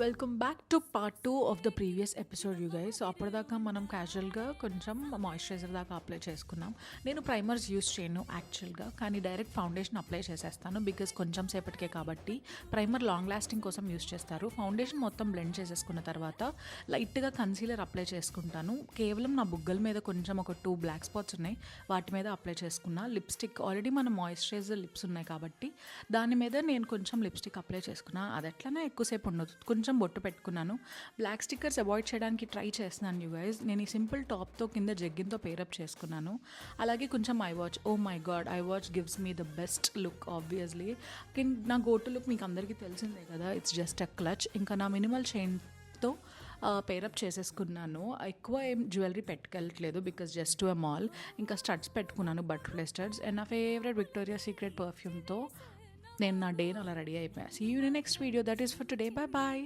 Welcome back to part 2 of the previous episode you guys. So అప్పటిదాకా మనం క్యాజువల్గా కొంచెం మాయిశ్చరైజర్ దాకా అప్లై చేసుకున్నాం. నేను ప్రైమర్స్ యూస్ చేయను యాక్చువల్గా, కానీ డైరెక్ట్ ఫౌండేషన్ అప్లై చేసేస్తాను బికాజ్ కొంచెం సేపటికే కాబట్టి. ప్రైమర్ లాంగ్ లాస్టింగ్ కోసం యూస్ చేస్తారు. ఫౌండేషన్ మొత్తం బ్లెండ్ చేసేసుకున్న తర్వాత లైట్గా కన్సీలర్ అప్లై చేసుకుంటాను. కేవలం నా బుగ్గల మీద కొంచెం ఒక 2 బ్లాక్ స్పాట్స్ ఉన్నాయి, వాటి మీద అప్లై చేసుకున్నా. లిప్స్టిక్ ఆల్రెడీ మన మాయిశ్చరైజర్ లిప్స్ ఉన్నాయి కాబట్టి దాని మీద నేను కొంచెం లిప్స్టిక్ అప్లై చేసుకున్నా. అది ఎట్లనే ఎక్కువసేపు ఉండదు, కొంచెం బొట్టు పెట్టుకున్నాను. బ్లాక్ స్టిక్కర్స్ అవాయిడ్ చేయడానికి ట్రై చేస్తున్నాను యూ గైస్. నేను ఈ సింపుల్ టాప్తో కింద జగ్గిన్తో పేరప్ చేసుకున్నాను. అలాగే కొంచెం I watch. Oh my god, I watch gives me the best look obviously. నా గో టు లుక్ మీకు అందరికీ తెలిసిందే కదా, ఇట్స్ జస్ట్ అ క్లచ్. ఇంకా నా మినిమల్ చైన్తో పేరప్ చేసేసుకున్నాను. ఎక్కువ ఏం జ్యువెలరీ పెట్టుకెళ్ళట్లేదు because just to a mall. ఇంకా స్టడ్స్ పెట్టుకున్నాను, బటర్ఫ్లై స్టడ్స్. అండ్ నా ఫేవరెట్ విక్టోరియా సీక్రెట్ పర్ఫ్యూమ్తో నేను నా డేని అలా రెడీ అయిపోయాను. See you in next video. That is for today. Bye bye.